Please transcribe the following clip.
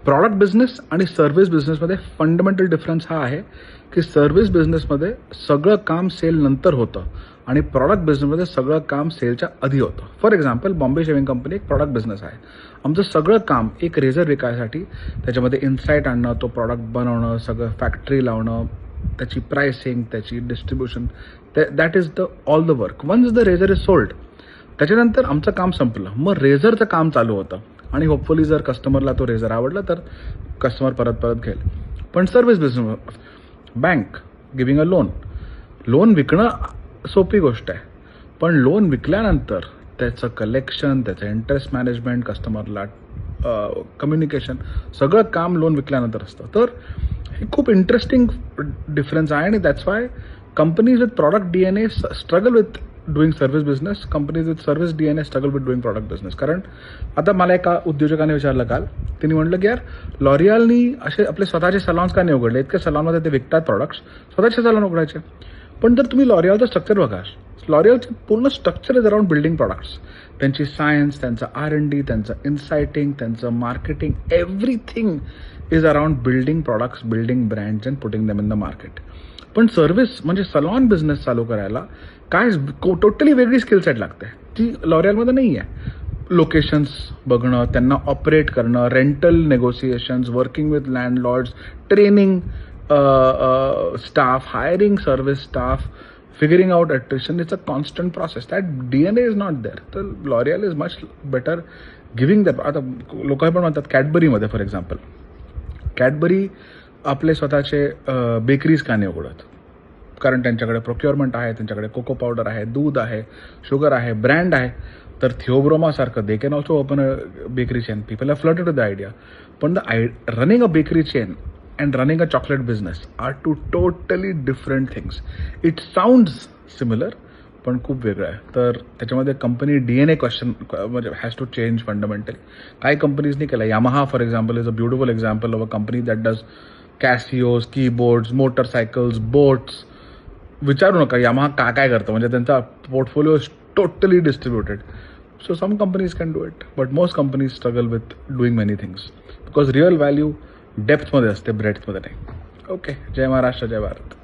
Product business आणि service बिझनेसमध्ये fundamental difference हा आहे की सर्व्हिस बिझनेसमध्ये सगळं काम सेल नंतर होतं आणि प्रॉडक्ट बिझनेसमध्ये सगळं काम सेलच्या आधी होतं. For example, Bombay shaving company एक प्रॉडक्ट बिझनेस आहे. आमचं सगळं काम एक रेझर विकायसाठी त्याच्यामध्ये इन्साईट आणणं, तो प्रॉडक्ट बनवणं, सगळं फॅक्टरी लावणं, त्याची प्राइसिंग, त्याची distribution, that is the all the work. Once the razor is sold, त्याच्यानंतर आमचं काम संपलं. मग रेझरचं काम चालू होतं आणि होपफुली जर कस्टमरला तो रेझर आवडला तर कस्टमर परत घेईल. पण service business, bank giving a loan विकणं सोपी गोष्ट आहे, पण लोन विकल्यानंतर त्याचं कलेक्शन, त्याचं इंटरेस्ट मॅनेजमेंट, कस्टमरला कम्युनिकेशन, सगळं काम लोन विकल्यानंतर असतं. तर हे खूप इंटरेस्टिंग डिफरन्स आहे आणि that's why companies with product DNA struggle with doing service business, companies with service DNA struggle with doing product business. कारण आता मला एका उद्योजकाने विचारलं काल, त्यांनी म्हटलं की यार, लॉरियलनी असे आपले स्वतःचे सलॉन्स का नाही उघडले? इतके सलॉनमध्ये ते विकतात प्रॉडक्ट्स, स्वतःचे सलॉन उघडायचे. पण जर तुम्ही लॉरियलचं स्ट्रक्चर बघा, लॉरियलचं पूर्ण structure is around building products. त्यांची सायन्स, त्यांचं R&D, त्यांचं इन्सायटिंग, त्यांचं marketing, everything is around building products, building brands and putting them in the market. पण सर्व्हिस म्हणजे सलॉन बिझनेस चालू करायला काय टोटली वेगळी स्किल सेट लागते, ती लॉरियलमध्ये नाही आहे. लोकेशन्स बघणं, त्यांना ऑपरेट करणं, rental negotiations, working with landlords, training staff, hiring service staff, figuring out attrition, it's a constant process. That DNA is not there. तर L'Oreal is much better giving that. आता लोक पण म्हणतात कॅडबरीमध्ये, फॉर एक्झाम्पल, कॅडबरी आपले स्वतःचे bakeries का नाही उघडत? कारण त्यांच्याकडे प्रोक्युअरमेंट आहे, त्यांच्याकडे कोको पावडर आहे, दूध आहे, शुगर आहे, ब्रँड आहे. तर थिओब्रोमासारखं they can also open a bakery chain. People have flirted with the idea. पण running a bakery chain and running a chocolate business are two totally different things. It sounds similar, पण खूप वेगळं आहे. तर त्याच्यामध्ये कंपनी DNA क्वेश्चन म्हणजे has to change fundamentally. काही कंपनीजनी केलं. Yamaha for example is a beautiful example of a company that does Casios, keyboards, motorcycles, boats. विचारू नका यामाहा काय करतं, म्हणजे त्यांचा portfolio is totally distributed. So some companies can do it, but most companies struggle with doing many things because real value डेप्थमध्ये असते, ब्रेडथमध्ये नाही. ओके. जय महाराष्ट्र, जय भारत.